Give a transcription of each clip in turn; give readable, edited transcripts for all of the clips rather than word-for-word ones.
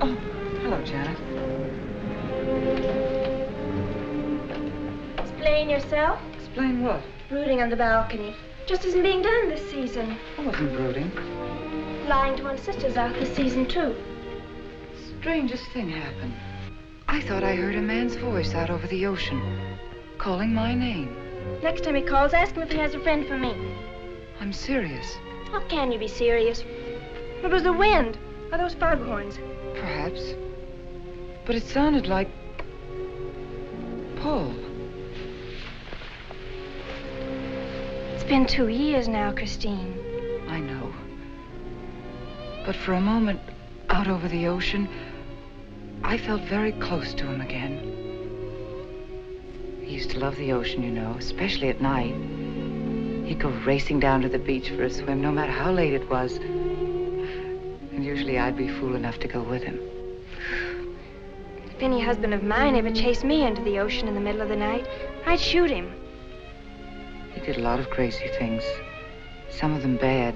Oh, hello, Janet. Explain yourself. Explain what? Brooding on the balcony. Just isn't being done this season. I wasn't brooding. Lying to one's sisters out this season, too. Strangest thing happened. I thought I heard a man's voice out over the ocean, calling my name. Next time he calls, ask him if he has a friend for me. I'm serious. How can you be serious? It was the wind, or those foghorns. Perhaps. But it sounded like Paul. It's been 2 years now, Christine. I know. But for a moment, out over the ocean, I felt very close to him again. He used to love the ocean, you know, especially at night. He'd go racing down to the beach for a swim, no matter how late it was. And usually I'd be fool enough to go with him. If any husband of mine ever chased me into the ocean in the middle of the night, I'd shoot him. He did a lot of crazy things, some of them bad.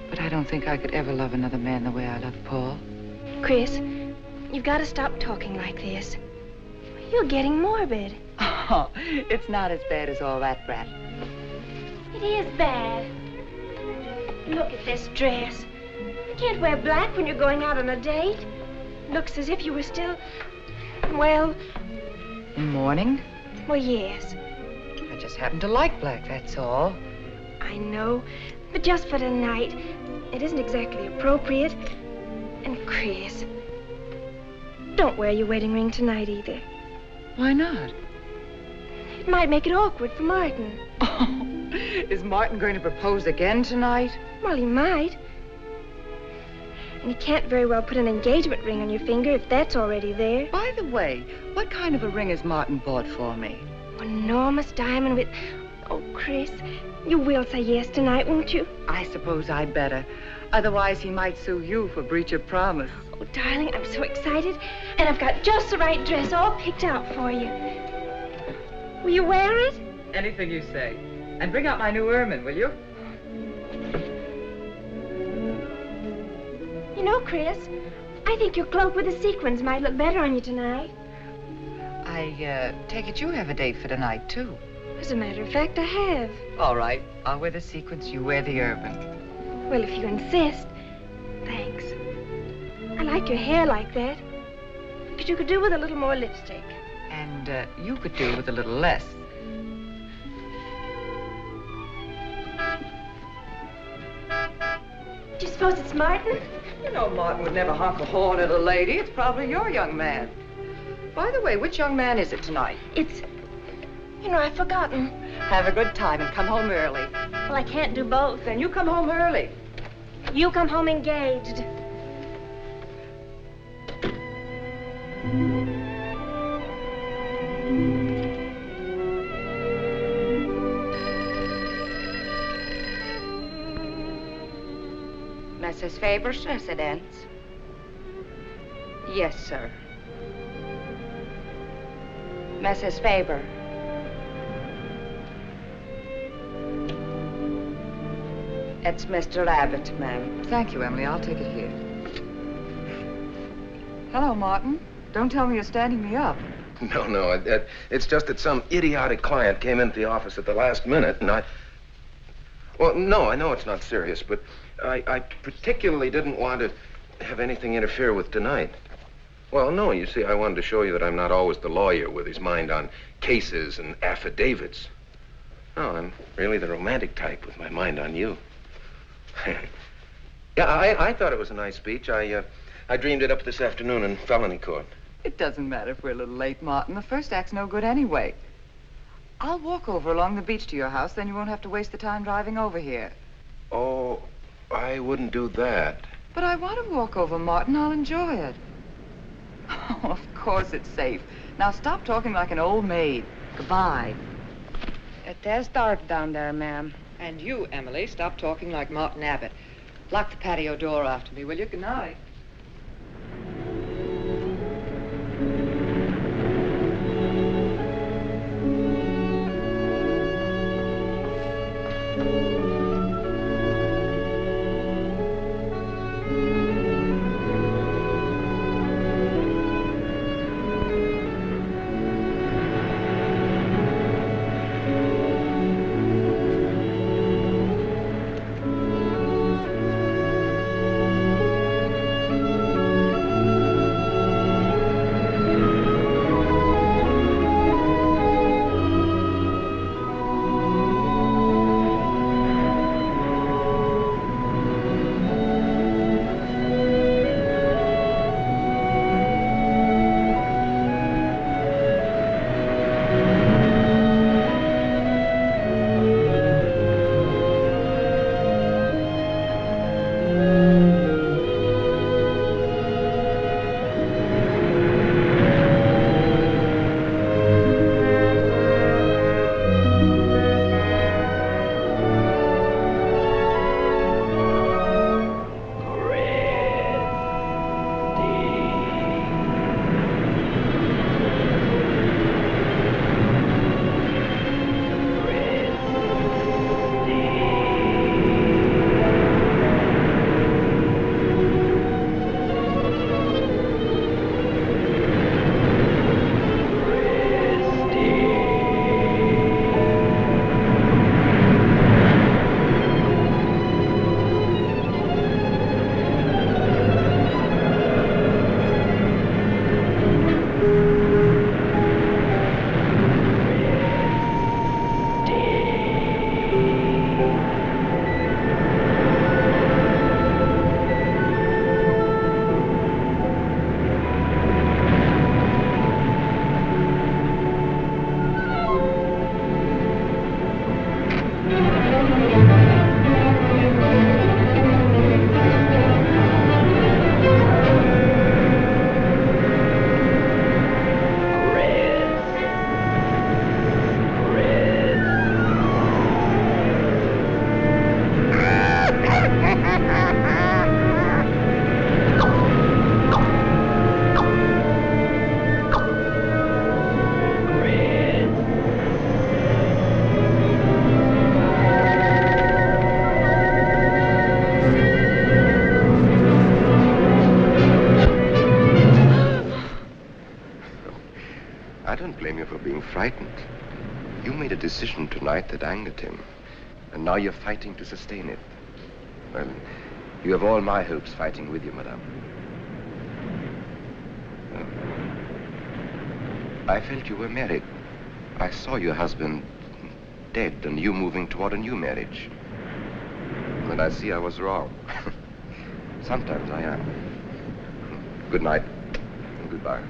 But I don't think I could ever love another man the way I love Paul. Chris, you've got to stop talking like this. You're getting morbid. Oh, it's not as bad as all that, Brat. It is bad. Look at this dress. You can't wear black when you're going out on a date. Looks as if you were still, well... In mourning? Well, yes. I just happen to like black, that's all. I know, but just for tonight, it isn't exactly appropriate. And Chris, don't wear your wedding ring tonight either. Why not? It might make it awkward for Martin. Oh, is Martin going to propose again tonight? Well, he might. And you can't very well put an engagement ring on your finger if that's already there. By the way, what kind of a ring has Martin bought for me? An enormous diamond with... Oh, Chris, you will say yes tonight, won't you? I suppose I'd better. Otherwise, he might sue you for breach of promise. Oh, darling, I'm so excited. And I've got just the right dress all picked out for you. Will you wear it? Anything you say. And bring out my new ermine, will you? You know, Chris, I think your cloak with the sequins might look better on you tonight. I take it you have a date for tonight, too. As a matter of fact, I have. All right. I'll wear the sequins, you wear the ermine. Well, if you insist. Thanks. I like your hair like that. But you could do with a little more lipstick. And you could do with a little less. Do you suppose it's Martin? You know Martin would never honk a horn at a lady. It's probably your young man. By the way, which young man is it tonight? It's... You know, I've forgotten. Have a good time and come home early. Well, I can't do both. Then you come home early. You come home engaged. Mrs. Faber's residence? Yes, sir. Mrs. Faber. It's Mr. Abbott, ma'am. Thank you, Emily. I'll take it here. Hello, Martin. Don't tell me you're standing me up. No, it's just that some idiotic client came into the office at the last minute, and Well, no, I know it's not serious, but I particularly didn't want to have anything interfere with tonight. Well, no, you see, I wanted to show you that I'm not always the lawyer with his mind on cases and affidavits. No, I'm really the romantic type with my mind on you. Yeah, I thought it was a nice speech. I dreamed it up this afternoon in felony court. It doesn't matter if we're a little late, Martin. The first act's no good anyway. I'll walk over along the beach to your house, then you won't have to waste the time driving over here. Oh, I wouldn't do that. But I want to walk over, Martin. I'll enjoy it. Oh, of course it's safe. Now stop talking like an old maid. Goodbye. It is dark down there, ma'am. And you, Emily, stop talking like Martin Abbott. Lock the patio door after me, will you? Good night. don't blame you for being frightened. You made a decision tonight that angered him. And now you're fighting to sustain it. Well, you have all my hopes fighting with you, madame. I felt you were married. I saw your husband dead and you moving toward a new marriage. And I see I was wrong. Sometimes I am. Good night and goodbye.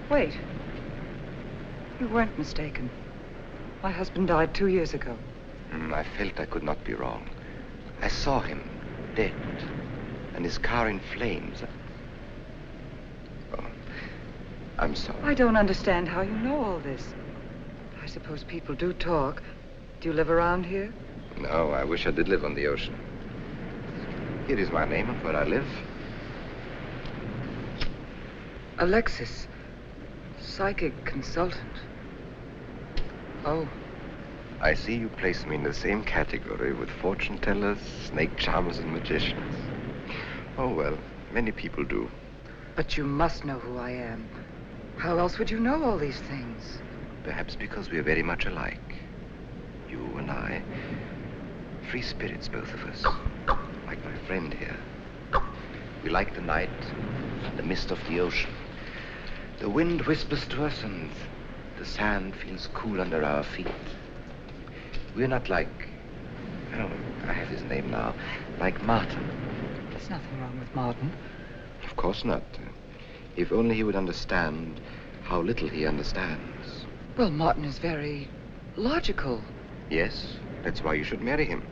Wait. You weren't mistaken. My husband died 2 years ago. I felt I could not be wrong. I saw him dead and his car in flames. Oh, I'm sorry. I don't understand how you know all this. I suppose people do talk. Do you live around here? No, I wish I did live on the ocean. Here is my name and where I live. Alexis, psychic consultant. Oh. I see you place me in the same category with fortune tellers, snake charmers, and magicians. Oh, well, many people do. But you must know who I am. How else would you know all these things? Perhaps because we are very much alike. You and I. Free spirits, both of us. Like my friend here. We like the night, the mist of the ocean. The wind whispers to us and the sand feels cool under our feet. We're not like, oh, I have his name now, like Martin. There's nothing wrong with Martin. Of course not. If only he would understand how little he understands. Well, Martin is very logical. Yes, that's why you should marry him.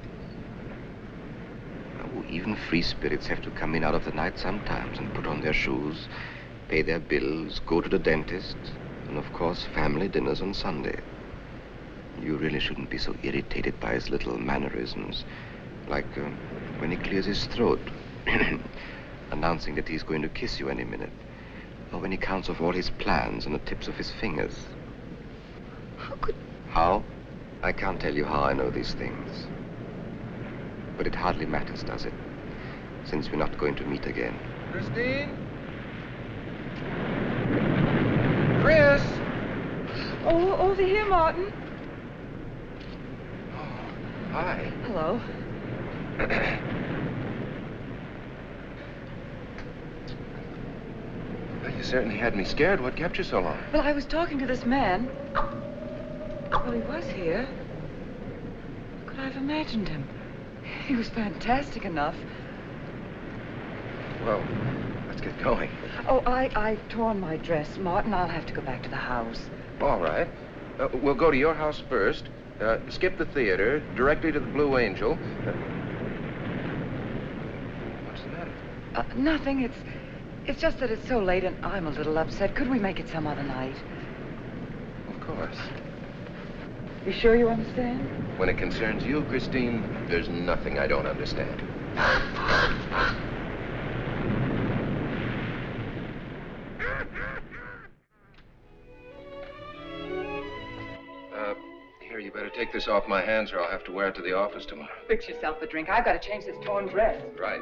Oh, even free spirits have to come in out of the night sometimes and put on their shoes, pay their bills, go to the dentist, and of course, family dinners on Sunday. You really shouldn't be so irritated by his little mannerisms, like when he clears his throat, announcing that he's going to kiss you any minute, or when he counts off all his plans on the tips of his fingers. How could... How? I can't tell you how I know these things. But it hardly matters, does it? Since we're not going to meet again. Christine? Chris! Oh, over here, Martin. Oh, hi. Hello. Well, you certainly had me scared. What kept you so long? Well, I was talking to this man. Well, he was here. Could I have imagined him? He was fantastic enough. Well, let's get going. Oh, I've torn my dress, Martin. I'll have to go back to the house. All right. We'll go to your house first, skip the theater, directly to the Blue Angel. What's the matter? Nothing. It's just that it's so late and I'm a little upset. Could we make it some other night? Of course. You sure you understand? When it concerns you, Christine, there's nothing I don't understand. Here, you better take this off my hands or I'll have to wear it to the office tomorrow. Fix yourself a drink. I've got to change this torn dress. Right.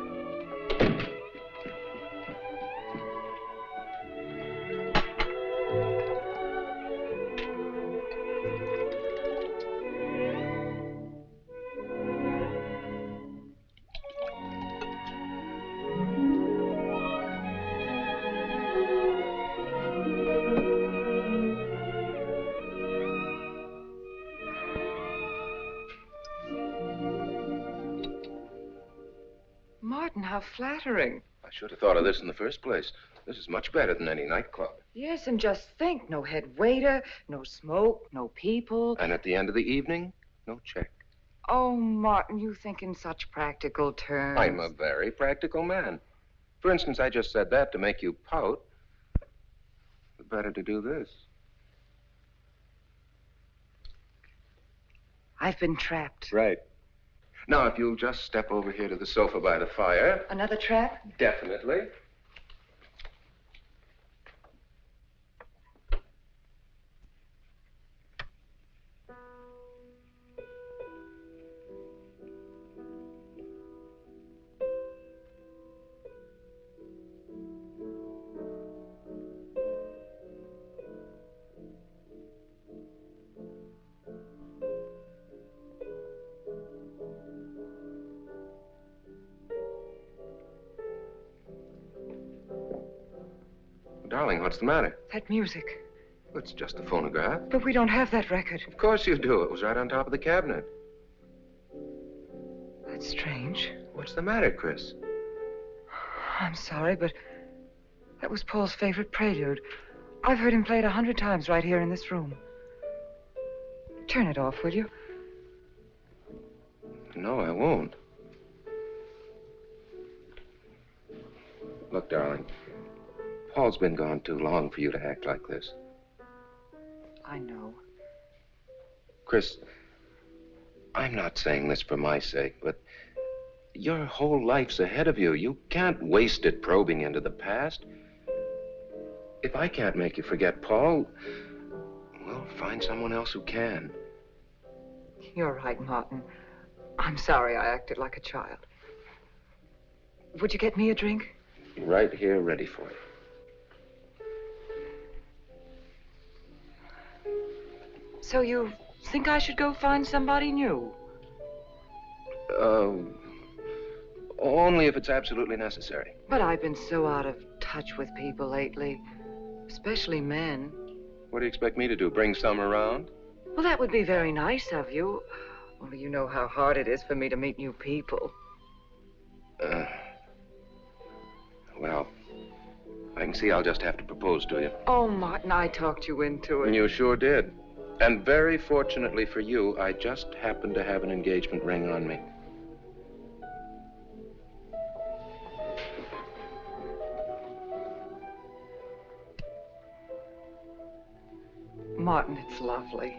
Martin, how flattering. I should have thought of this in the first place. This is much better than any nightclub. Yes, and just think, no head waiter, no smoke, no people. And at the end of the evening, no check. Oh, Martin, you think in such practical terms. I'm a very practical man. For instance, I just said that to make you pout. Better to do this. I've been trapped. Right. Now, if you'll just step over here to the sofa by the fire. Another trap? Definitely. Darling, what's the matter? That music. It's just a phonograph. But we don't have that record. Of course you do. It was right on top of the cabinet. That's strange. What's the matter, Chris? I'm sorry, but that was Paul's favorite Prelude. I've heard him play it 100 times right here in this room. Turn it off, will you? No, I won't. Look, darling, Paul's been gone too long for you to act like this. I know. Chris, I'm not saying this for my sake, but your whole life's ahead of you. You can't waste it probing into the past. If I can't make you forget Paul, well, find someone else who can. You're right, Martin. I'm sorry I acted like a child. Would you get me a drink? Right here, ready for you. So you think I should go find somebody new? Only if it's absolutely necessary. But I've been so out of touch with people lately, especially men. What do you expect me to do, bring some around? Well, that would be very nice of you. Only you know how hard it is for me to meet new people. Well, I can see I'll just have to propose to you. Oh, Martin, I talked you into it. You sure did. And very fortunately for you, I just happened to have an engagement ring on me. Martin, it's lovely.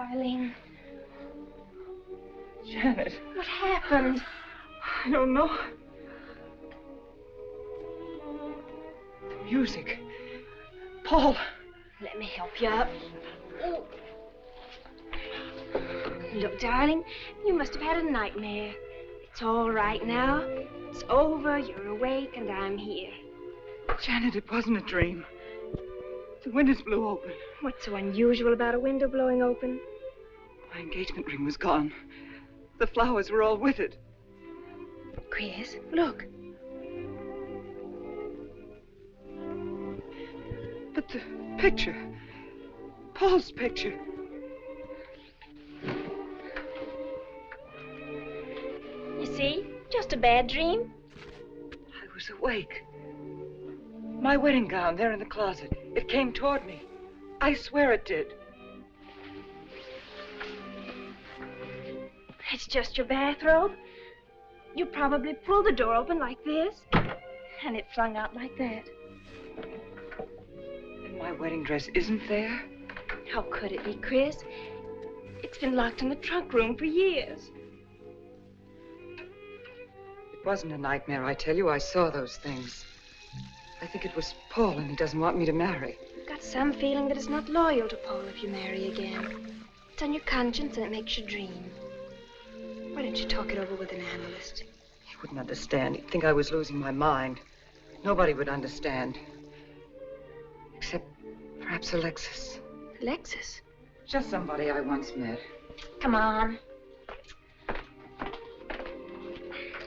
darling. Janet, What happened? I don't know. The music. Paul. Let me help you up. Oh. Look, darling, you must have had a nightmare. It's all right now. It's over, you're awake, and I'm here. Janet, it wasn't a dream. The windows blew open. What's so unusual about a window blowing open? My engagement ring was gone. The flowers were all with it. Chris, look. But the picture. Paul's picture. You see? Just a bad dream. I was awake. My wedding gown there in the closet. It came toward me. I swear it did. It's just your bathrobe. You probably pulled the door open like this, and it flung out like that. And my wedding dress isn't there? How could it be, Chris? It's been locked in the trunk room for years. It wasn't a nightmare, I tell you. I saw those things. I think it was Paul, and he doesn't want me to marry. I've got some feeling that it's not loyal to Paul if you marry again. It's on your conscience, and it makes you dream. Why don't you talk it over with an analyst? He wouldn't understand. He'd think I was losing my mind. Nobody would understand. Except perhaps Alexis. Alexis? Just somebody I once met. Come on.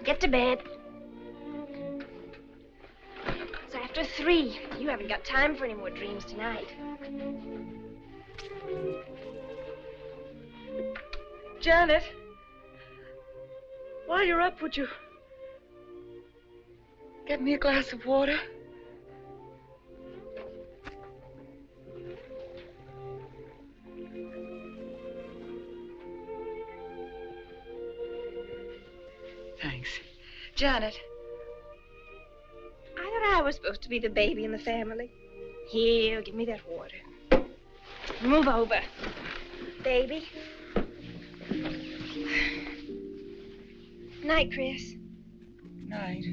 Get to bed. It's after 3. You haven't got time for any more dreams tonight. Janet, while you're up, would you get me a glass of water? Thanks. Janet. I thought I was supposed to be the baby in the family. Here, give me that water. Move over. Baby. Night, Chris. Night.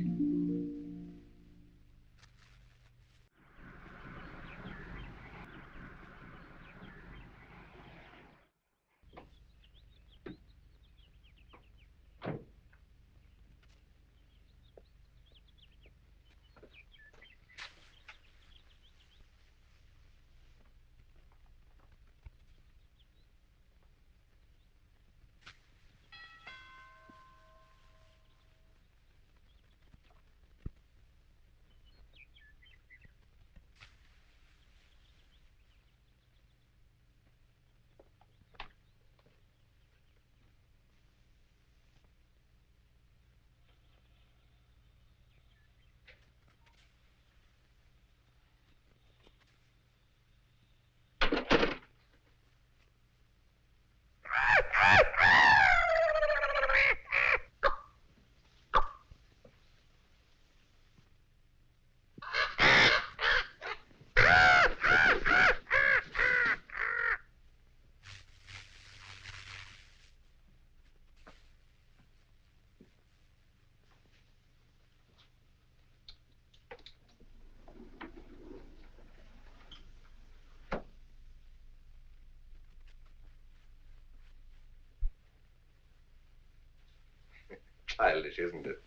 Childish, isn't it?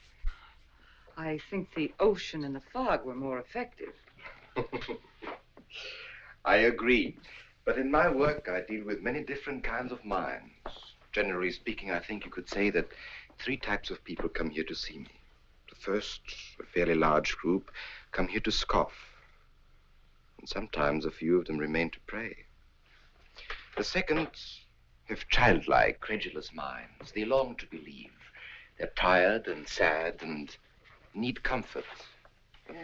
I think the ocean and the fog were more effective. I agree. But in my work, I deal with many different kinds of minds. Generally speaking, I think you could say that 3 types of people come here to see me. The first, a fairly large group, come here to scoff. And sometimes a few of them remain to pray. The second have childlike, credulous minds. They long to believe. They're tired and sad and need comfort. But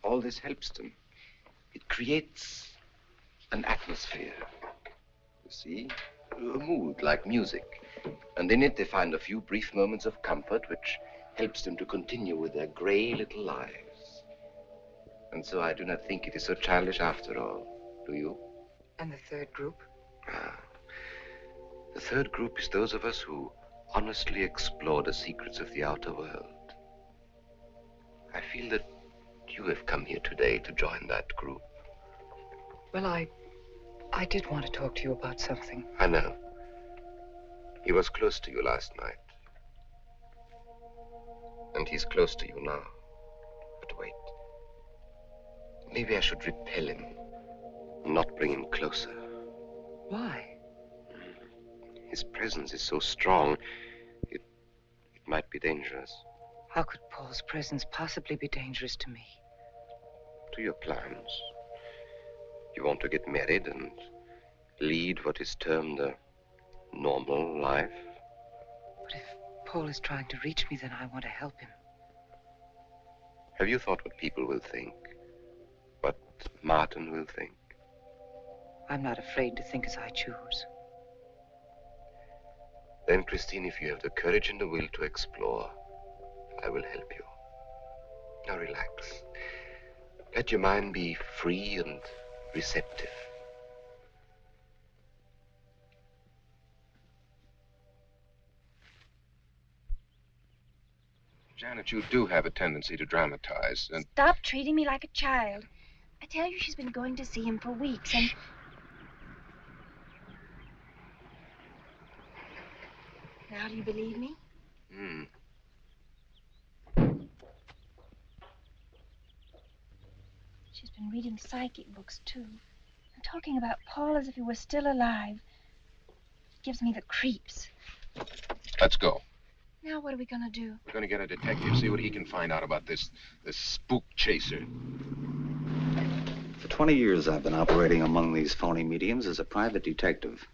all this helps them. It creates an atmosphere. You see? A mood like music. And in it they find a few brief moments of comfort which helps them to continue with their gray little lives. And so I do not think it is so childish after all. Do you? And the third group? The third group is those of us who honestly explore the secrets of the outer world. I feel that you have come here today to join that group. Well, I did want to talk to you about something. I know. He was close to you last night. And he's close to you now. But wait. Maybe I should repel him, not bring him closer. Why? His presence is so strong, it might be dangerous. How could Paul's presence possibly be dangerous to me? To your plans. You want to get married and lead what is termed a normal life. But if Paul is trying to reach me, then I want to help him. Have you thought what people will think? What Martin will think? I'm not afraid to think as I choose. Then, Christine, if you have the courage and the will to explore, I will help you. Now relax. Let your mind be free and receptive. Janet, you do have a tendency to dramatize, and... Stop treating me like a child. I tell you, she's been going to see him for weeks, and... Now, do you believe me? She's been reading psychic books, too. And talking about Paul as if he were still alive. It gives me the creeps. Let's go. Now, what are we going to do? We're going to get a detective, see what he can find out about this spook chaser. For 20 years, I've been operating among these phony mediums as a private detective.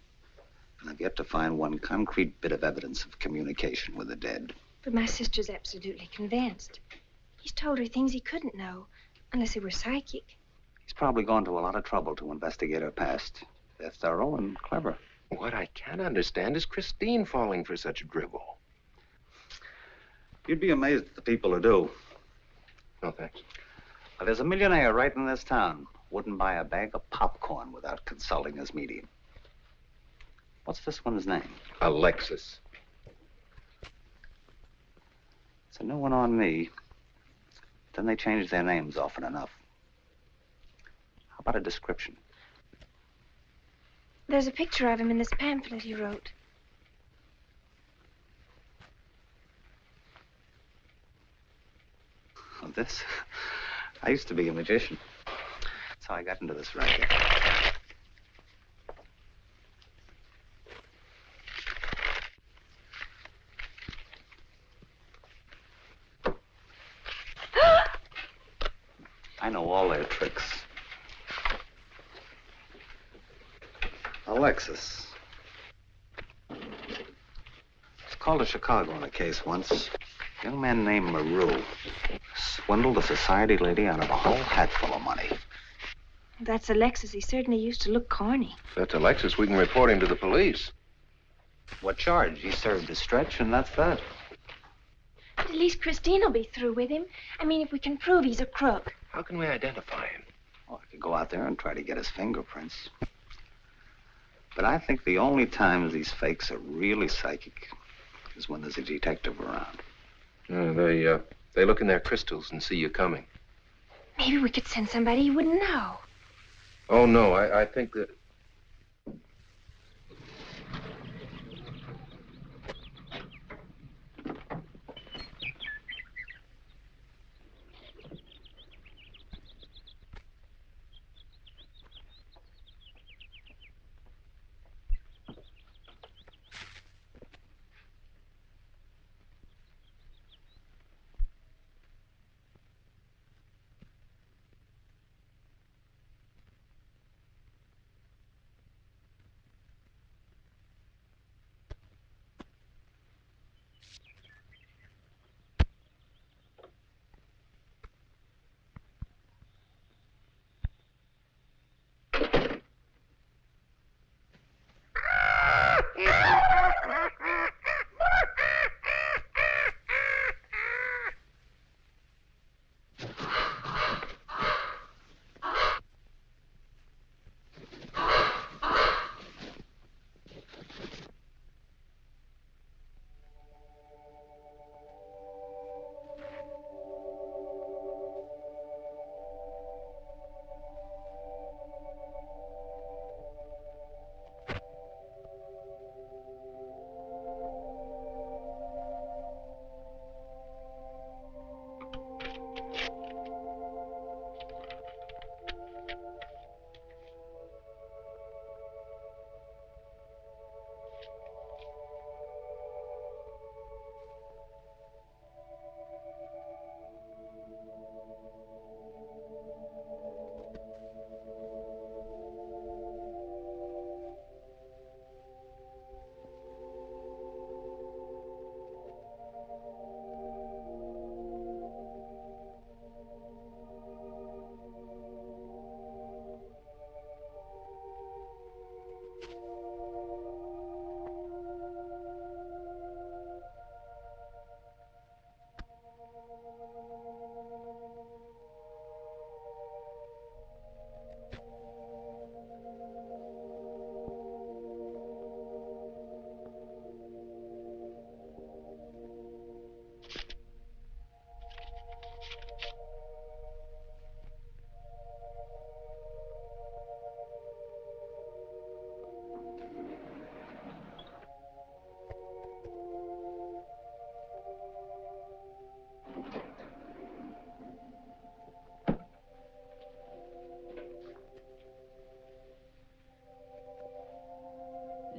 And I've yet to find one concrete bit of evidence of communication with the dead. But my sister's absolutely convinced. He's told her things he couldn't know, unless he were psychic. He's probably gone to a lot of trouble to investigate her past. They're thorough and clever. What I can't understand is Christine falling for such drivel. You'd be amazed at the people who do. No, thanks. Well, there's a millionaire right in this town. Wouldn't buy a bag of popcorn without consulting his medium. What's this one's name? Alexis. It's a new one on me. Then they change their names often enough. How about a description? There's a picture of him in this pamphlet he wrote. Oh, this? I used to be a magician. That's how I got into this racket. I know all their tricks. Alexis. I was called to Chicago on a case once. A young man named Maru swindled a society lady out of a whole hatful of money. That's Alexis. He certainly used to look corny. If that's Alexis, we can report him to the police. What charge? He served his stretch, and that's that. But at least Christine will be through with him. I mean, if we can prove he's a crook. How can we identify him? Well, I could go out there and try to get his fingerprints. But I think the only times these fakes are really psychic is when there's a detective around. They look in their crystals and see you coming. Maybe we could send somebody you wouldn't know. Oh, no, I think that...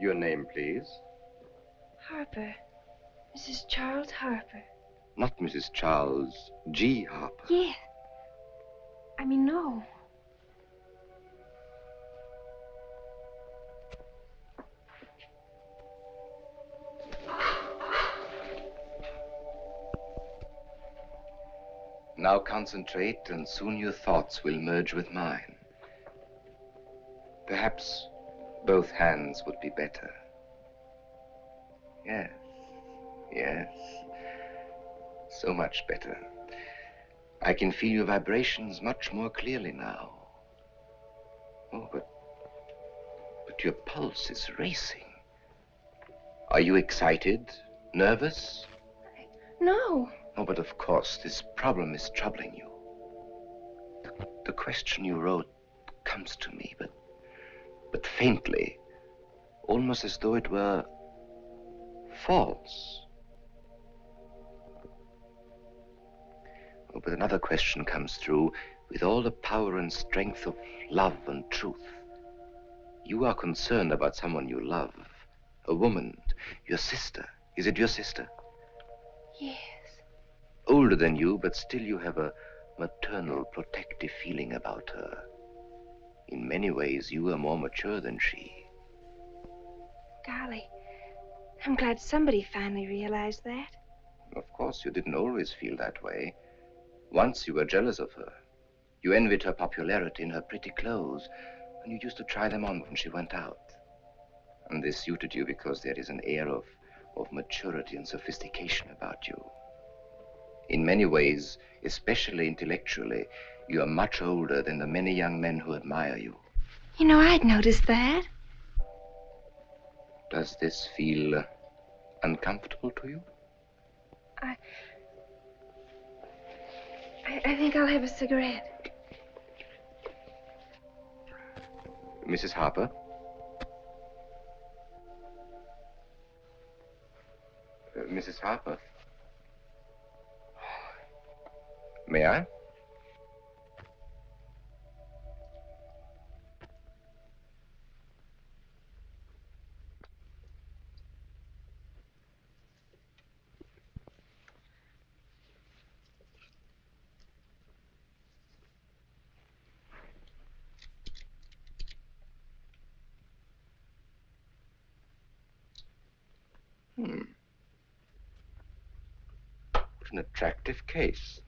Your name, please. Harper. Mrs. Charles Harper. Not Mrs. Charles G. Harper. Yeah. I mean, no. Now concentrate, and soon your thoughts will merge with mine. Perhaps both hands would be better. Yes, yes. So much better. I can feel your vibrations much more clearly now. Oh, but your pulse is racing. Are you excited? Nervous? No. Oh, but of course, this problem is troubling you. The question you wrote comes to me, but faintly, almost as though it were false. Oh, but another question comes through with all the power and strength of love and truth. You are concerned about someone you love, a woman, your sister. Is it your sister? Yes. Older than you, but still you have a maternal, protective feeling about her. In many ways, you are more mature than she. Golly, I'm glad somebody finally realized that. Of course, you didn't always feel that way. Once you were jealous of her. You envied her popularity and her pretty clothes, and you used to try them on when she went out. And this suited you because there is an air of maturity and sophistication about you. In many ways, especially intellectually, you are much older than the many young men who admire you. You know, I'd noticed that. Does this feel uncomfortable to you? I think I'll have a cigarette. Mrs. Harper? Mrs. Harper? May I? What an attractive case.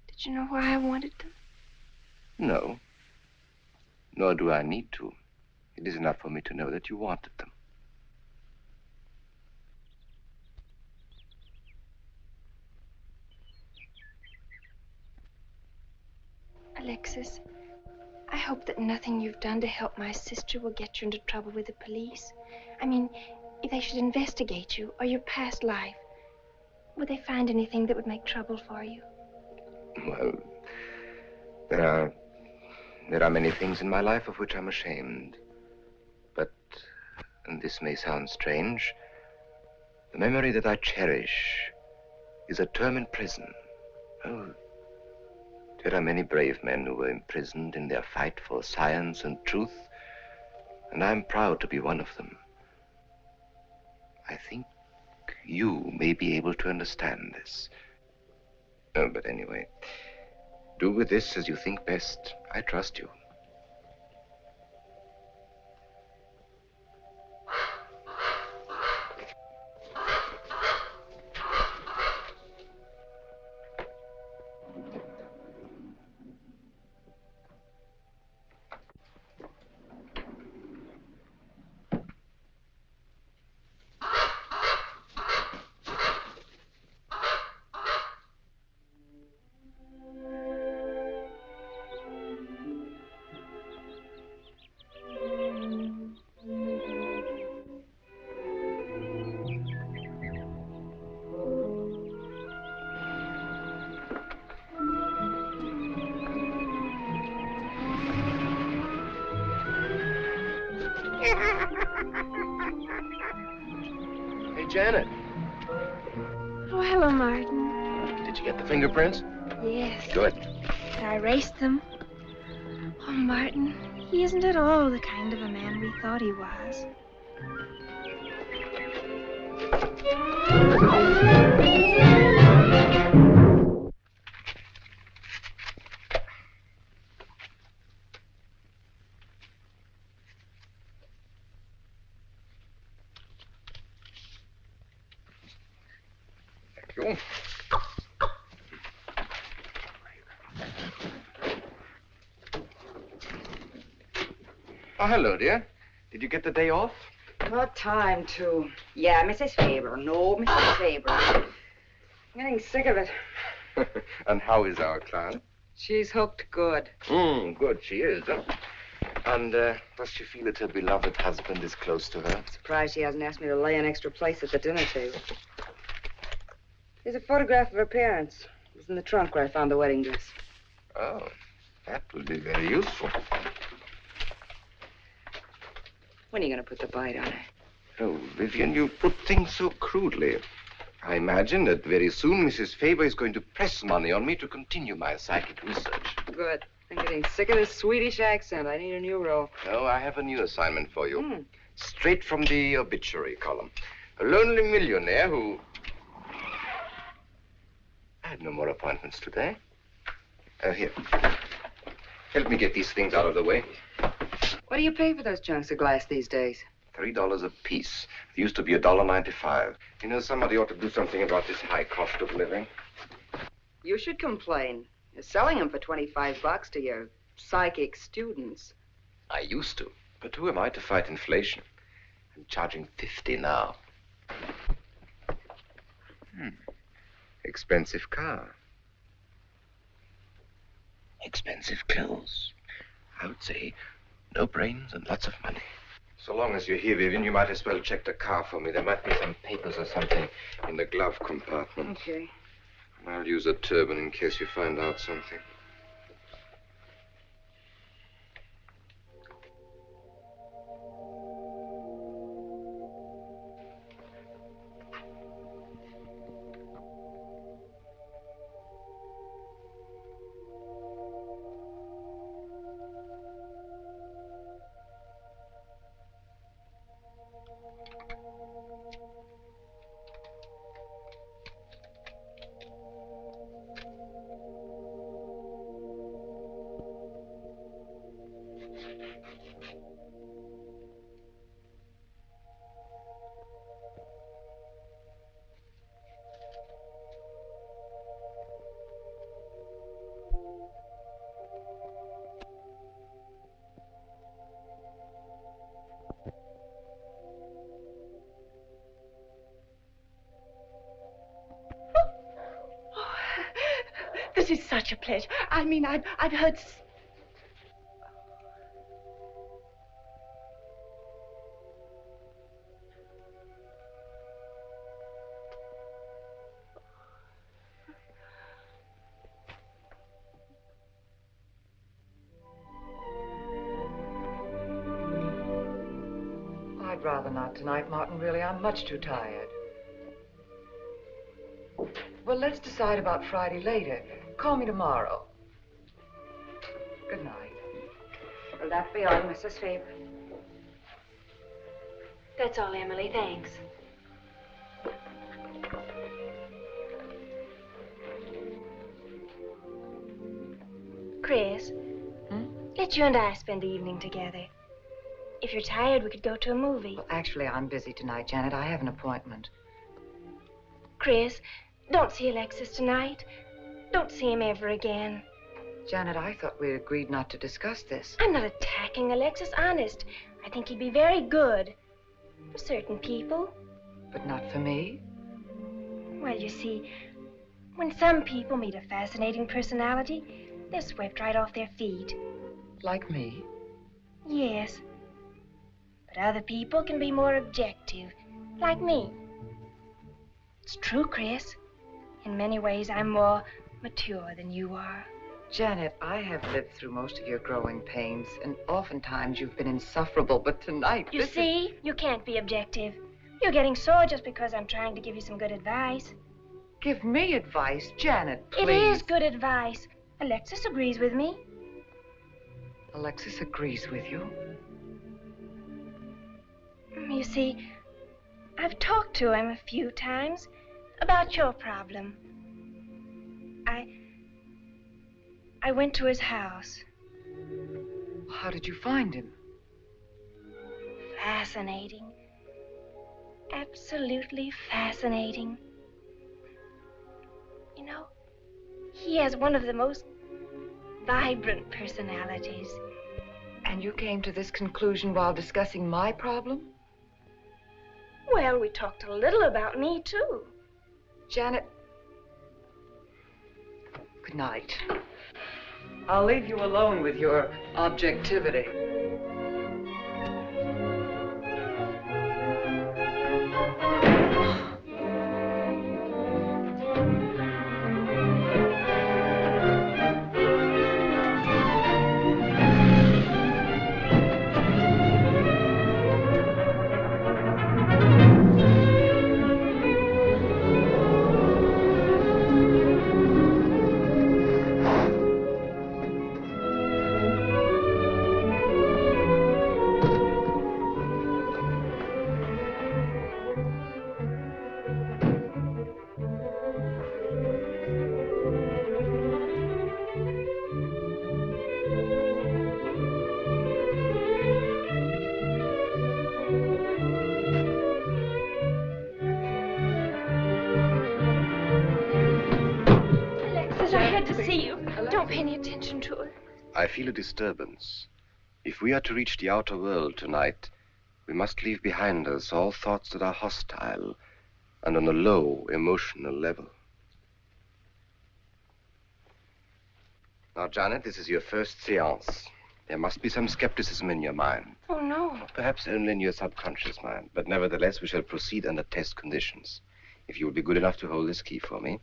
Did you know why I wanted them? No. Nor do I need to. It is enough for me to know that you wanted them. Alexis, I hope that nothing you've done to help my sister will get you into trouble with the police. I mean, if they should investigate you or your past life, would they find anything that would make trouble for you? Well, there are many things in my life of which I'm ashamed. But, and this may sound strange, the memory that I cherish is a term in prison. Oh, there are many brave men who were imprisoned in their fight for science and truth, and I'm proud to be one of them. I think you may be able to understand this. Oh, but anyway, do with this as you think best. I trust you. Hey, Janet, Oh, hello, Martin. did you get the fingerprints? Yes. Good. But I erased them. Oh, Martin, he isn't at all the kind of a man we thought he was. Thank you. Oh, hello, dear. Did you get the day off? What time to? Yeah, Mrs. Faber. No, Mrs. Faber. I'm getting sick of it. And how is our client? She's hooked good. Good, she is. Huh? And does she feel that her beloved husband is close to her? Surprised she hasn't asked me to lay an extra place at the dinner table. Here's a photograph of her parents. It was in the trunk where I found the wedding dress. Oh, that will be very useful. When are you going to put the bite on her? Oh, Vivian, you put things so crudely. I imagine that very soon Mrs. Faber is going to press money on me to continue my psychic research. Good. I'm getting sick of this Swedish accent. I need a new role. Oh, I have a new assignment for you. Straight from the obituary column. A lonely millionaire who... I had no more appointments today. Here. Help me get these things out of the way. What do you pay for those chunks of glass these days? $3 a piece. It used to be $1.95. You know, somebody ought to do something about this high cost of living. You should complain. You're selling them for $25 to your psychic students. I used to. But who am I to fight inflation? I'm charging $50 now. Expensive car. Expensive clothes. I would say no brains and lots of money. So long as you're here, Vivian, you might as well check the car for me. There might be some papers or something in the glove compartment. Okay. And I'll use a turban in case you find out something. This is such a pleasure. I mean, I've heard... I'd rather not tonight, Martin, really. I'm much too tired. Well, let's decide about Friday later. Call me tomorrow. Good night. Will that be all, Mrs. Faber? That's all, Emily. Thanks. Chris, let you and I spend the evening together. If you're tired, we could go to a movie. Well, actually, I'm busy tonight, Janet. I have an appointment. Chris, don't see Alexis tonight. Don't see him ever again. Janet, I thought we agreed not to discuss this. I'm not attacking Alexis, honest. I think he'd be very good for certain people. But not for me? Well, you see, when some people meet a fascinating personality, they're swept right off their feet. Like me? Yes. But other people can be more objective, like me. It's true, Chris. In many ways, I'm more mature than you are. Janet, I have lived through most of your growing pains, and oftentimes you've been insufferable, but tonight, You see, you can't be objective. You're getting sore just because I'm trying to give you some good advice. Give me advice, Janet, please. It is good advice. Alexis agrees with me. Alexis agrees with you? You see, I've talked to him a few times about your problem. I went to his house. How did you find him? Fascinating. Absolutely fascinating. You know, he has one of the most vibrant personalities. And you came to this conclusion while discussing my problem? Well, we talked a little about me, too. Janet, good night. I'll leave you alone with your objectivity. I feel a disturbance. If we are to reach the outer world tonight, we must leave behind us all thoughts that are hostile and on a low emotional level. Now, Janet, this is your first séance. There must be some skepticism in your mind. Oh, no. Perhaps only in your subconscious mind, but nevertheless, we shall proceed under test conditions. If you will be good enough to hold this key for me.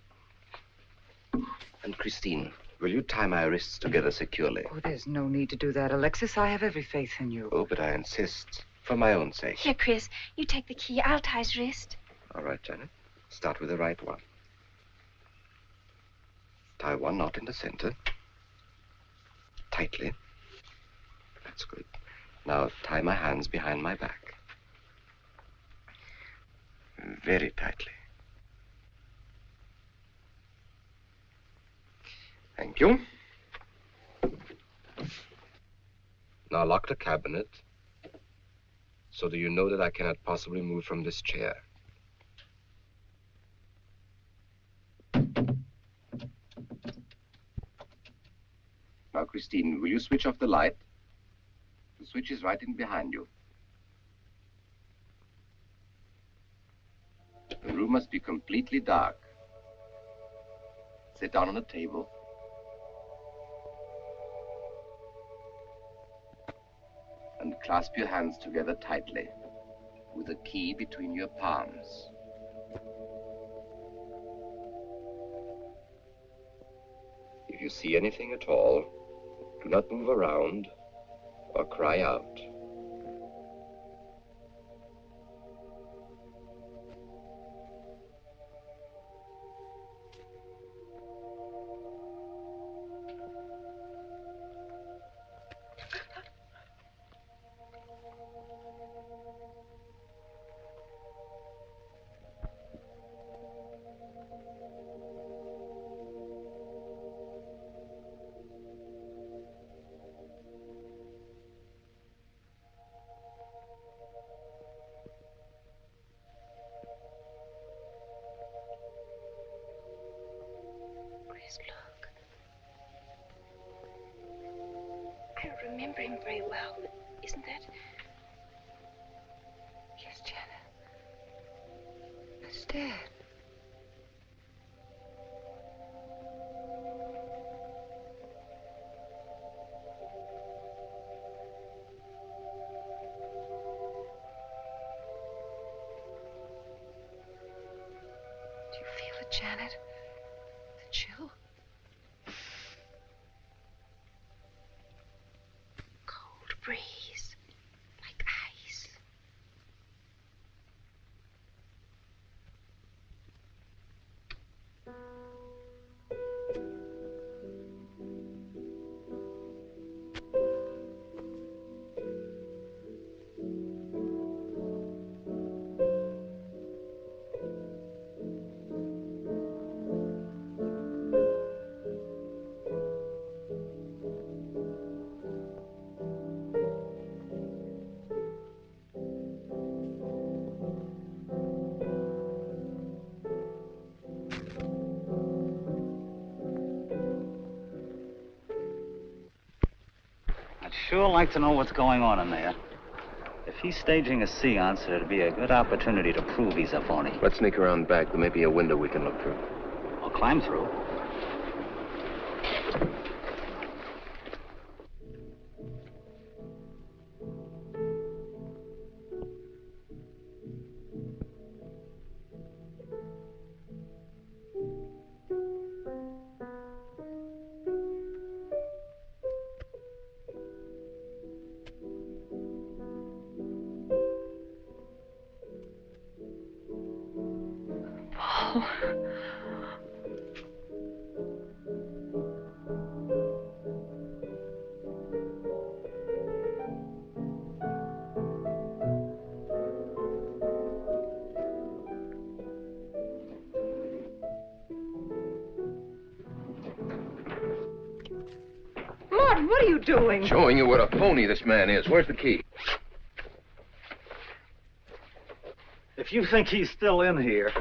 And Christine, will you tie my wrists together securely? Oh, there's no need to do that, Alexis. I have every faith in you. Oh, but I insist. For my own sake. Here, Chris, you take the key. I'll tie his wrist. All right, Janet. Start with the right one. Tie one knot in the center. Tightly. That's good. Now tie my hands behind my back. Very tightly. Thank you. Now lock the cabinet. So do you know that I cannot possibly move from this chair? Now, Christine, will you switch off the light? The switch is right in behind you. The room must be completely dark. Sit down on a table. And clasp your hands together tightly, with the key between your palms. If you see anything at all, do not move around or cry out. Look. I don't remember him very well. Isn't that? Yes, Janet. That's Dad. Do you feel it, Janet? The chill? sure like to know what's going on in there. If he's staging a seance, it'd be a good opportunity to prove he's a phony. Let's sneak around back. There may be a window we can look through. I'll climb through. Martin, what are you doing? Showing you what a phony this man is. Where's the key? If you think he's still in here...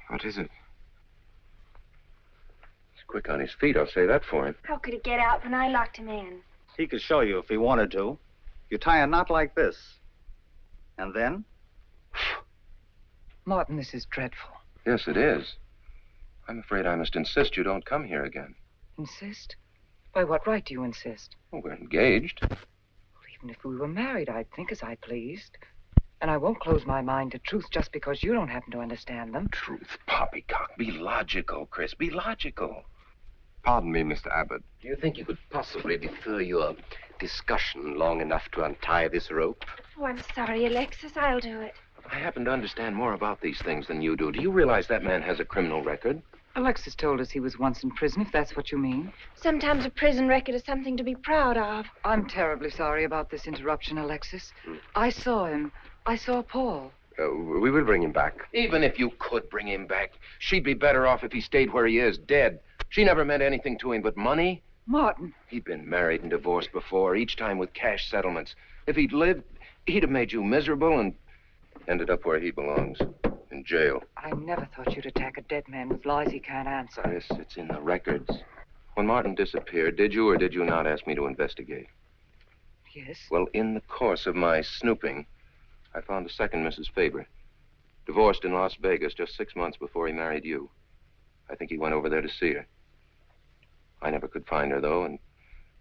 What is it? He's quick on his feet, I'll say that for him. How could he get out when I locked him in? He could show you if he wanted to. You tie a knot like this. And then? Martin, this is dreadful. Yes, it is. I'm afraid I must insist you don't come here again. Insist? By what right do you insist? Well, we're engaged. Well, even if we were married, I'd think as I pleased. And I won't close my mind to truth just because you don't happen to understand them. Truth, poppycock. Be logical, Chris. Be logical. Pardon me, Mr. Abbott. Do you think you could possibly defer your discussion long enough to untie this rope? Oh, I'm sorry, Alexis. I'll do it. I happen to understand more about these things than you do. Do you realize that man has a criminal record? Alexis told us he was once in prison, if that's what you mean. Sometimes a prison record is something to be proud of. I'm terribly sorry about this interruption, Alexis. I saw him. I saw Paul. We will bring him back. Even if you could bring him back, she'd be better off if he stayed where he is, dead. She never meant anything to him but money. Martin. He'd been married and divorced before, each time with cash settlements. If he'd lived, he'd have made you miserable and ended up where he belongs, in jail. I never thought you'd attack a dead man with lies he can't answer. Yes, it's in the records. When Martin disappeared, did you or did you not ask me to investigate? Yes. Well, in the course of my snooping, I found a second Mrs. Faber, divorced in Las Vegas just 6 months before he married you. I think he went over there to see her. I never could find her, though, and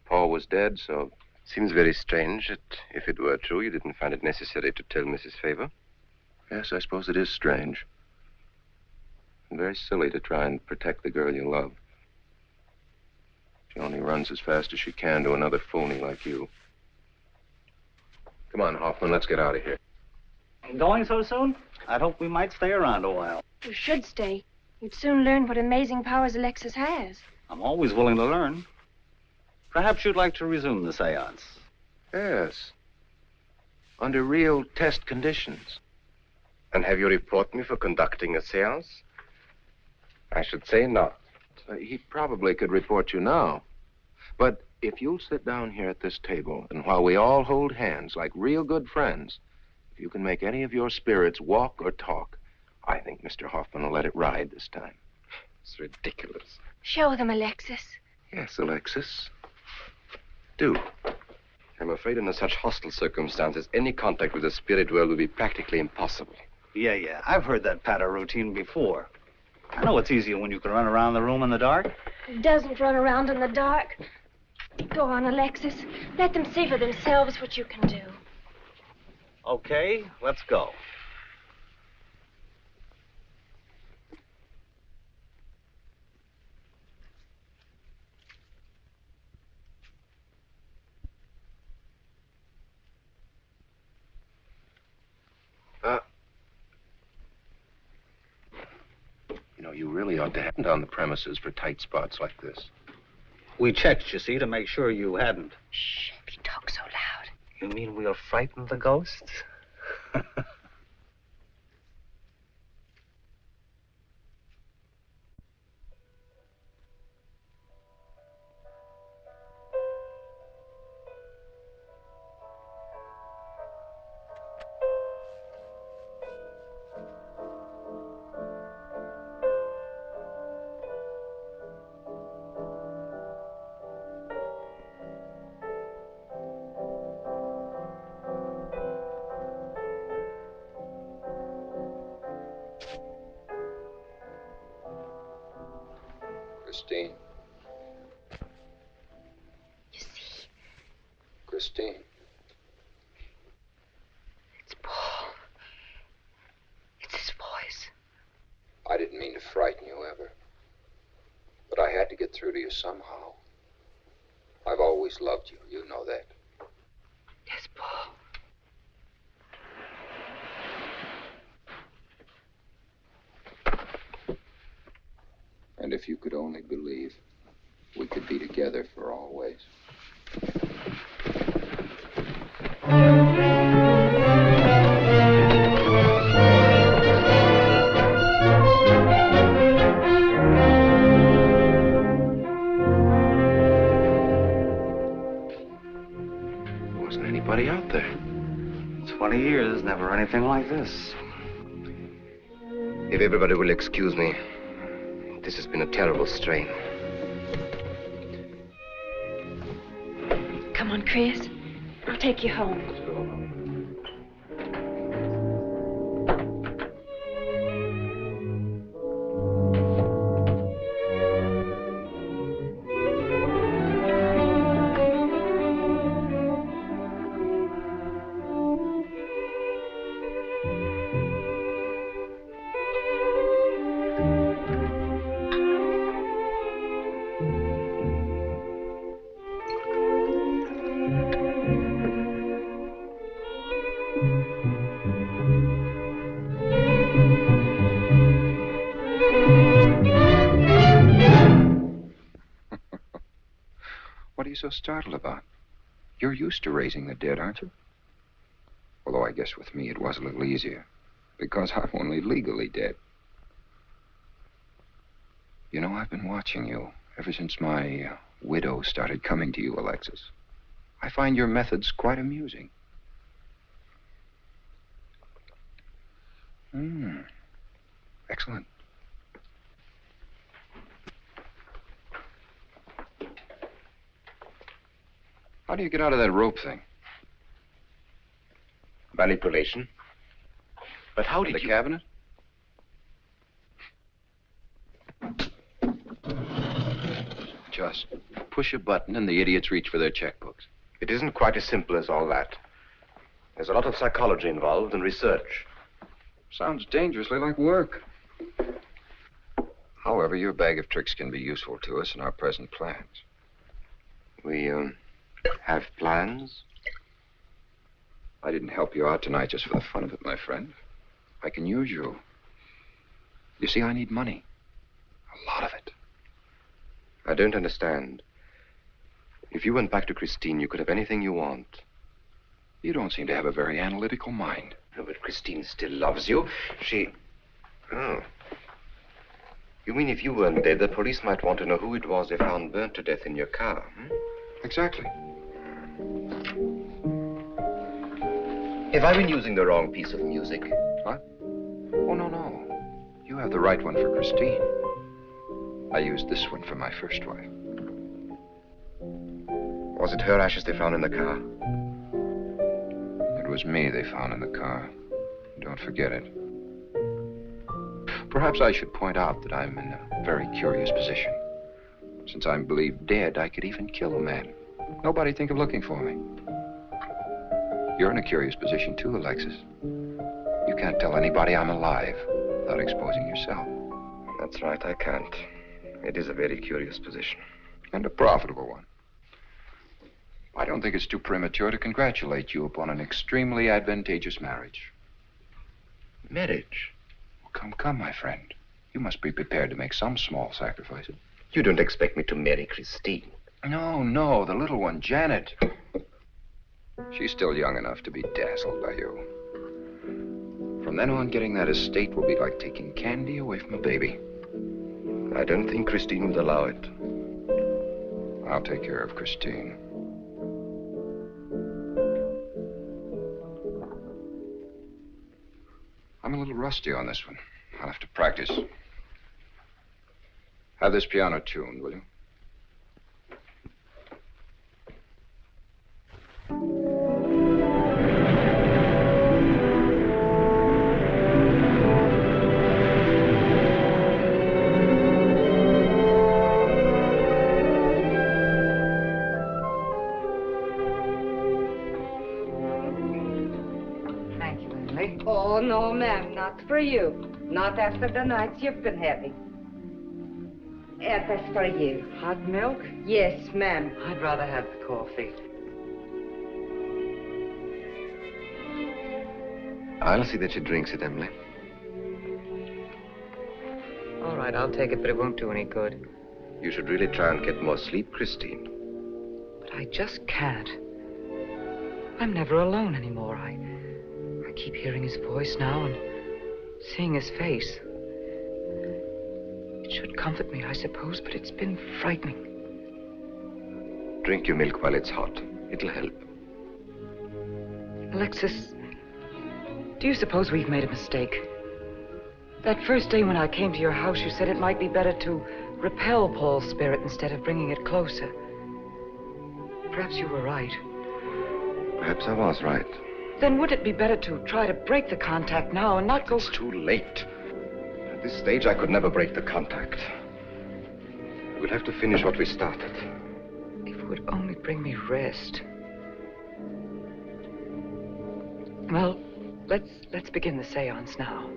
Paul was dead, so... Seems very strange that if it were true, you didn't find it necessary to tell Mrs. Faber. Yes, I suppose it is strange. And very silly to try and protect the girl you love. She only runs as fast as she can to another phony like you. Come on, Hoffman, let's get out of here. Going so soon? I'd hope we might stay around a while. You should stay. You'd soon learn what amazing powers Alexis has. I'm always willing to learn. Perhaps you'd like to resume the seance. Yes. Under real test conditions. And have you report me for conducting a seance? I should say not. He probably could report you now. But if you'll sit down here at this table, and while we all hold hands like real good friends, if you can make any of your spirits walk or talk, I think Mr. Hoffman will let it ride this time. It's ridiculous. Show them, Alexis. Yes, Alexis. Do. I'm afraid under such hostile circumstances, any contact with the spirit world would be practically impossible. Yeah. I've heard that patter routine before. I know it's easier when you can run around the room in the dark. He doesn't run around in the dark. Go on, Alexis. Let them see for themselves what you can do. Okay, let's go. You know, you really ought to have on the premises for tight spots like this. We checked, you see, to make sure you hadn't. Shh, he talks so loud. You mean we'll frighten the ghosts? Christine. You see, Christine. it's Paul. It's his voice. I didn't mean to frighten you ever. But I had to get through to you somehow. I've always loved you. You know that. Yes, Paul. And if you could only believe, we could be together for always. Wasn't anybody out there. 20 years, never anything like this. If everybody will excuse me, this has been a terrible strain. Come on, Chris. I'll take you home. What are you so startled about? You're used to raising the dead, aren't you? Although I guess with me it was a little easier, because I'm only legally dead. You know, I've been watching you ever since my widow started coming to you, Alexis. I find your methods quite amusing. Excellent. How do you get out of that rope thing? Manipulation. But how did The you... cabinet? Just push a button and the idiots reach for their checkbooks. It isn't quite as simple as all that. There's a lot of psychology involved and research. Sounds dangerously like work. However, your bag of tricks can be useful to us in our present plans. We, have plans? I didn't help you out tonight just for the fun of it, my friend. I can use you. You see, I need money. A lot of it. I don't understand. If you went back to Christine, you could have anything you want. You don't seem to have a very analytical mind. No, but Christine still loves you. She... Oh. You mean if you weren't dead, the police might want to know who it was they found burnt to death in your car, hmm? Exactly. Have I been using the wrong piece of music? What? Oh, no. You have the right one for Christine. I used this one for my first wife. Was it her ashes they found in the car? It was me they found in the car. Don't forget it. Perhaps I should point out that I'm in a very curious position. Since I'm believed dead, I could even kill a man. Nobody'd think of looking for me. You're in a curious position, too, Alexis. You can't tell anybody I'm alive without exposing yourself. That's right, I can't. It is a very curious position. And a profitable one. I don't think it's too premature to congratulate you upon an extremely advantageous marriage. Marriage? Well, come, my friend. You must be prepared to make some small sacrifices. You don't expect me to marry Christine? No, the little one, Janet. She's still young enough to be dazzled by you. From then on, getting that estate will be like taking candy away from a baby. I don't think Christine would allow it. I'll take care of Christine. I'm a little rusty on this one. I'll have to practice. Have this piano tuned, will you? ma'am, not for you. Not after the nights you've been having. That's for you. Hot milk? Yes, ma'am. I'd rather have the coffee. I'll see that she drinks it, Emily. All right, I'll take it, but it won't do any good. You should really try and get more sleep, Christine. But I just can't. I'm never alone anymore. I keep hearing his voice now and seeing his face. It should comfort me, I suppose, but it's been frightening. Drink your milk while it's hot. It'll help. Alexis, do you suppose we've made a mistake? That first day when I came to your house, you said it might be better to repel Paul's spirit instead of bringing it closer. Perhaps you were right. Perhaps I was right. Then would it be better to try to break the contact now and not go... It's too late. At this stage, I could never break the contact. We'll have to finish what we started. If it would only bring me rest. Well, let's begin the séance now.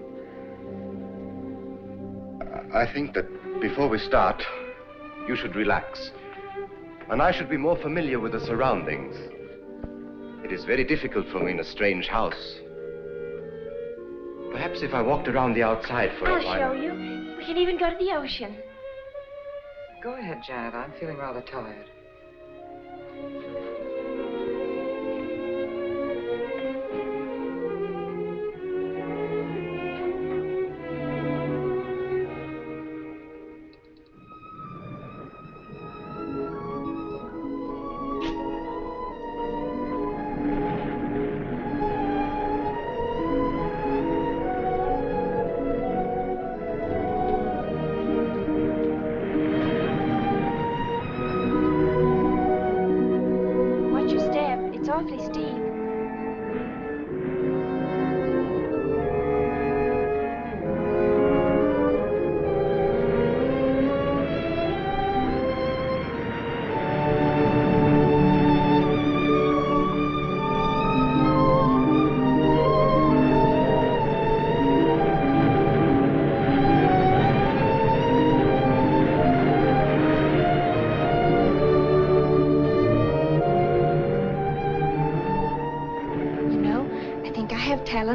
I think that before we start, you should relax. And I should be more familiar with the surroundings. It is very difficult for me in a strange house. Perhaps if I walked around the outside for a while... I'll show you. We can even go to the ocean. Go ahead, Janet. I'm feeling rather tired.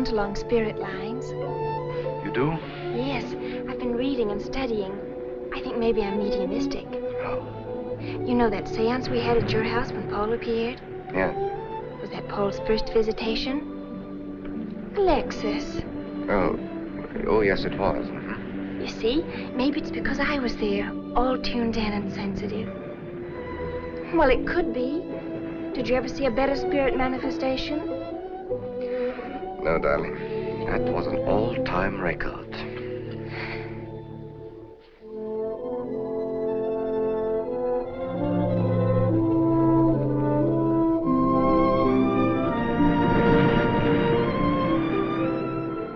Along spirit lines. You do? Yes, I've been reading and studying. I think maybe I'm mediumistic. Oh. You know that séance we had at your house when Paul appeared? Yeah. Was that Paul's first visitation? Alexis. Oh, yes, it was. Mm-hmm. You see, maybe it's because I was there, all tuned in and sensitive. Well, it could be. Did you ever see a better spirit manifestation? No, darling. That was an all-time record.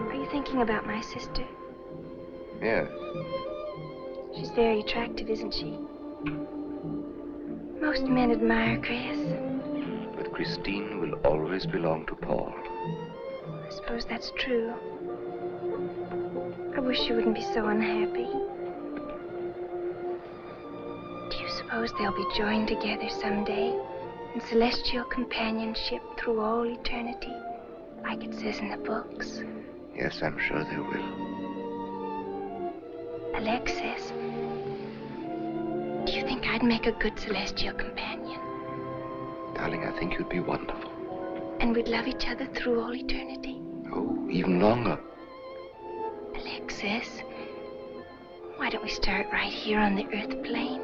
Are you thinking about my sister? Yes. She's very attractive, isn't she? Most men admire Chris. But Christine will always belong to Paul. I suppose that's true. I wish you wouldn't be so unhappy. Do you suppose they'll be joined together someday in celestial companionship through all eternity, like it says in the books? Yes, I'm sure they will. Alexis, do you think I'd make a good celestial companion? Darling, I think you'd be wonderful. And we'd love each other through all eternity? Oh, even longer. Alexis, why don't we start right here on the earth plane?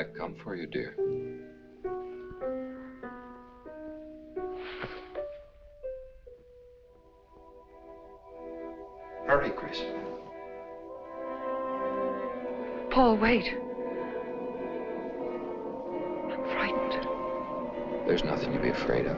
I've come for you, dear. Hurry, Chris. Paul, wait. I'm frightened. There's nothing to be afraid of.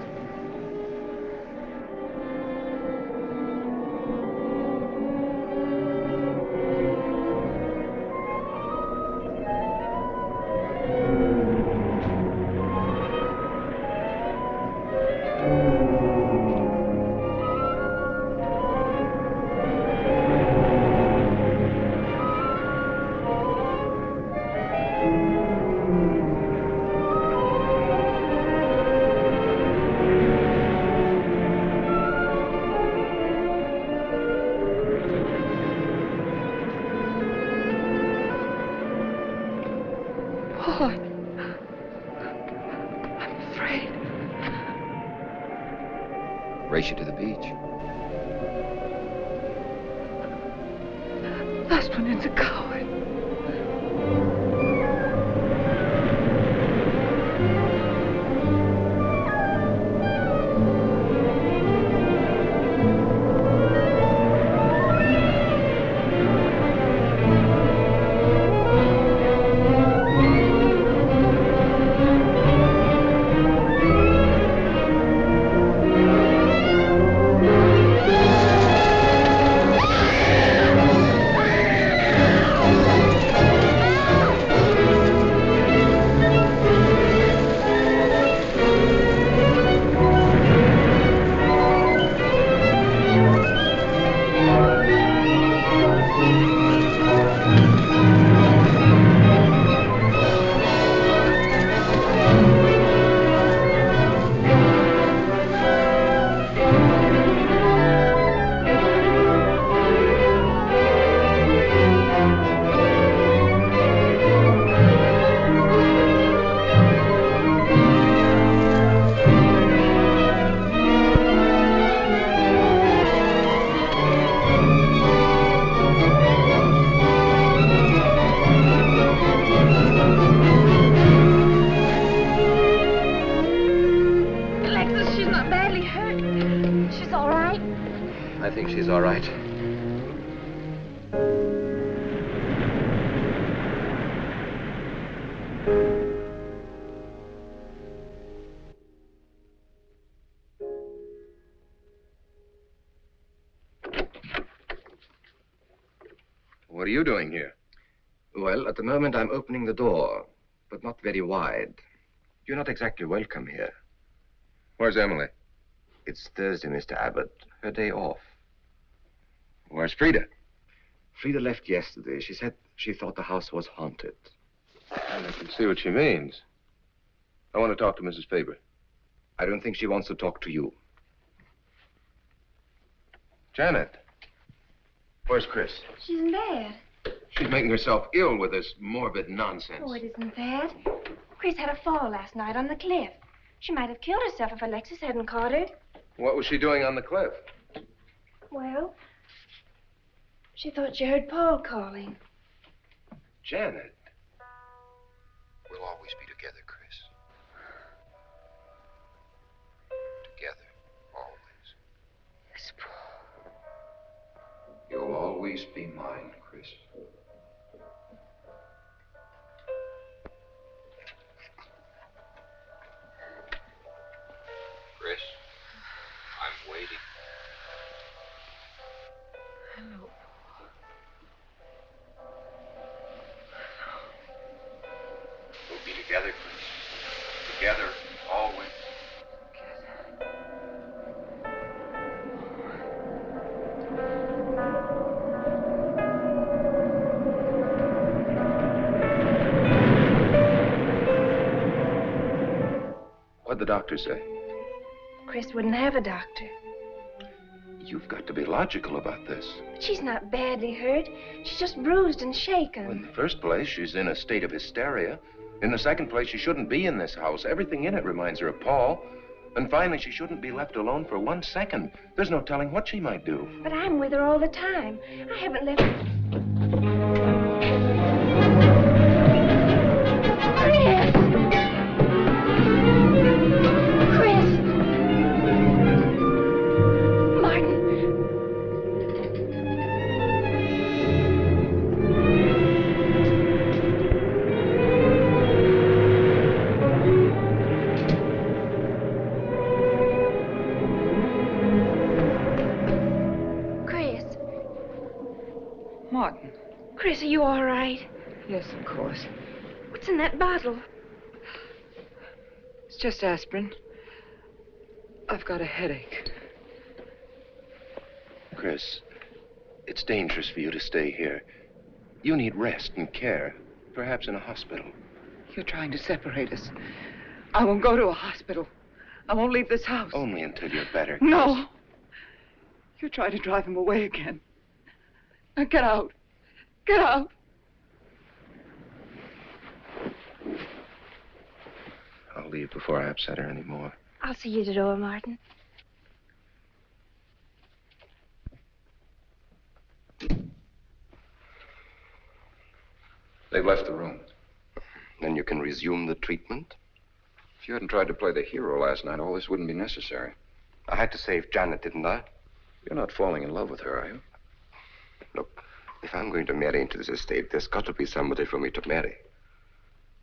Race you to the beach. Last one in's a coward. She's all right. What are you doing here? Well, at the moment I'm opening the door, but not very wide. You're not exactly welcome here. Where's Emily? It's Thursday, Mr. Abbott. Her day off. Where's Frida? Frida left yesterday. She said she thought the house was haunted. I can see what she means. I want to talk to Mrs. Faber. I don't think she wants to talk to you. Janet. Where's Chris? She's in bed. She's making herself ill with this morbid nonsense. Oh, it isn't that. Chris had a fall last night on the cliff. She might have killed herself if Alexis hadn't caught her. What was she doing on the cliff? Well, she thought she heard Paul calling. Janet. We'll always be together, Chris. Together, always. Yes, Paul. You'll always be mine, Chris. Chris, I'm waiting. Hello. We'll be together, Chris. Together, always. What'd the doctor say? Chris wouldn't have a doctor. You've got to be logical about this. But she's not badly hurt. She's just bruised and shaken. Well, in the first place, she's in a state of hysteria. In the second place, she shouldn't be in this house. Everything in it reminds her of Paul. And finally, she shouldn't be left alone for 1 second. There's no telling what she might do. But I'm with her all the time. I haven't left her. Chris! Chris, are you all right? Yes, of course. What's in that bottle? It's just aspirin. I've got a headache. Chris, it's dangerous for you to stay here. You need rest and care, perhaps in a hospital. You're trying to separate us. I won't go to a hospital. I won't leave this house. Only until you're better. No. You're trying to drive him away again. Now get out. Get out. I'll leave before I upset her anymore. I'll see you at the door, Martin. They've left the room. Then you can resume the treatment? If you hadn't tried to play the hero last night, all this wouldn't be necessary. I had to save Janet, didn't I? You're not falling in love with her, are you? Look, if I'm going to marry into this estate, there's got to be somebody for me to marry.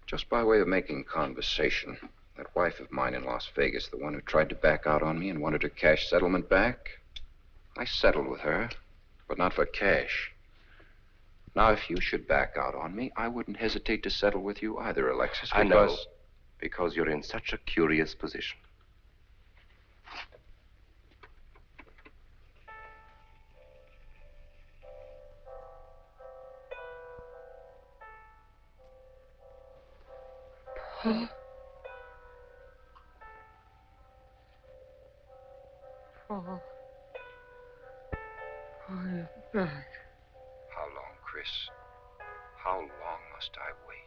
Just by way of making conversation, that wife of mine in Las Vegas, the one who tried to back out on me and wanted her cash settlement back, I settled with her, but not for cash. Now, if you should back out on me, I wouldn't hesitate to settle with you either, Alexis, because... I know, because you're in such a curious position. Paul. Paul. I'm back. How long, Chris? How long must I wait?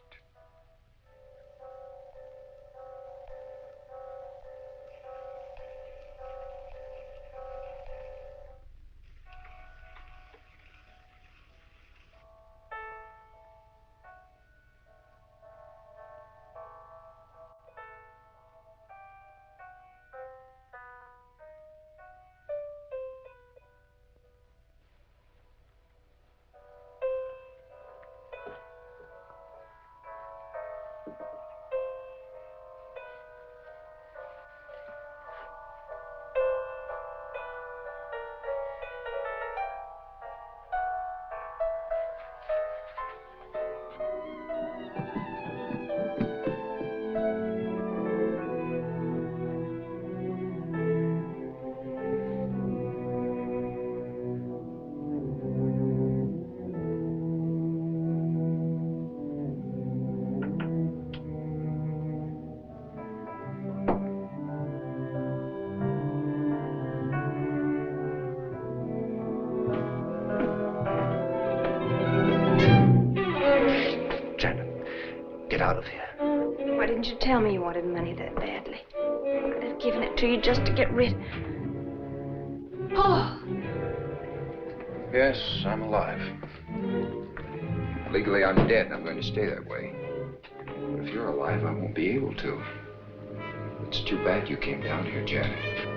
Out of here. Why didn't you tell me you wanted money that badly? I'd have given it to you just to get rid. Paul! Yes, I'm alive. Legally, I'm dead, and I'm going to stay that way. But if you're alive, I won't be able to. It's too bad you came down here, Janet.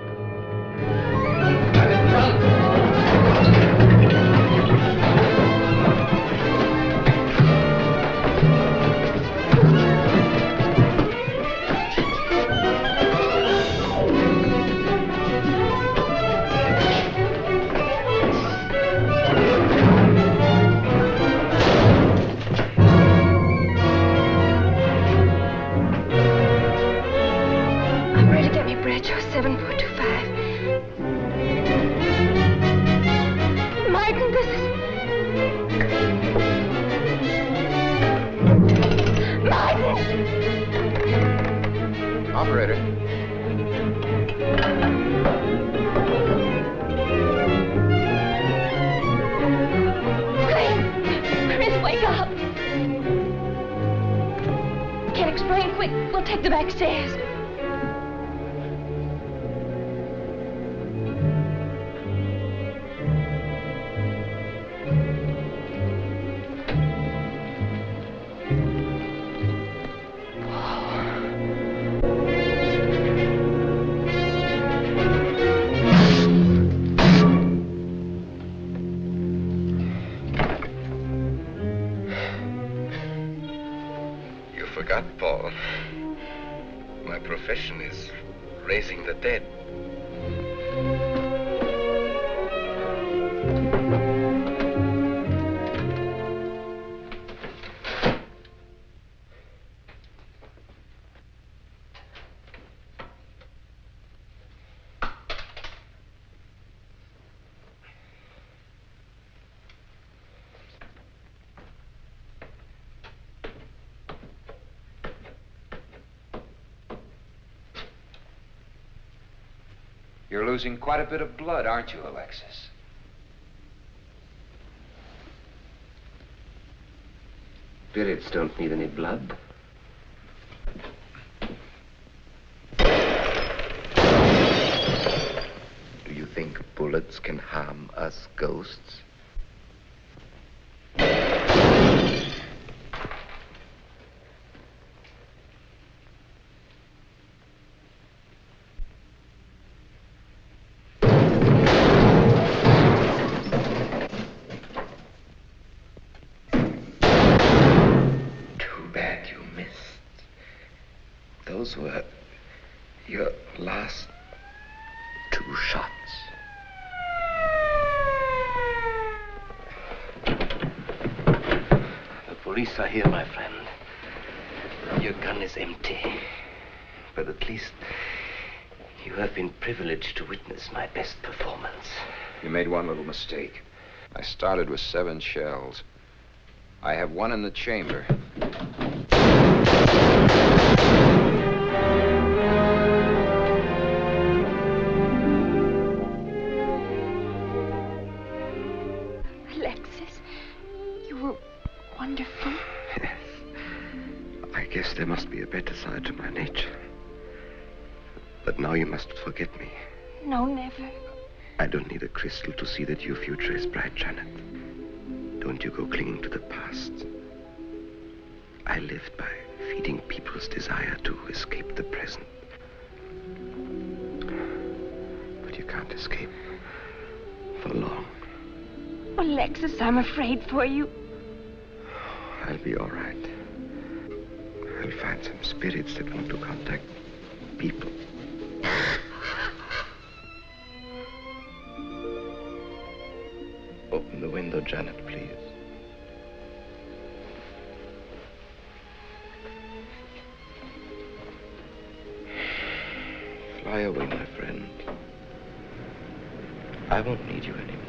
Paul. My profession is raising the dead. You're losing quite a bit of blood, aren't you, Alexis? Spirits don't need any blood. Do you think bullets can harm us ghosts? Those were your last 2 shots. The police are here, my friend. Your gun is empty. But at least you have been privileged to witness my best performance. You made one little mistake. I started with 7 shells. I have 1 in the chamber. Alexis, you were wonderful. Yes. I guess there must be a better side to my nature. But now you must forget me. No, never. I don't need a crystal to see that your future is bright, Janet. Don't you go clinging to the past. I lived by feeding people's desire to escape the present. But you can't escape for long. Alexis, I'm afraid for you. I'll be all right. I'll find some spirits that want to contact people. Open the window, Janet, please. Fly away, my friend. I won't need you anymore.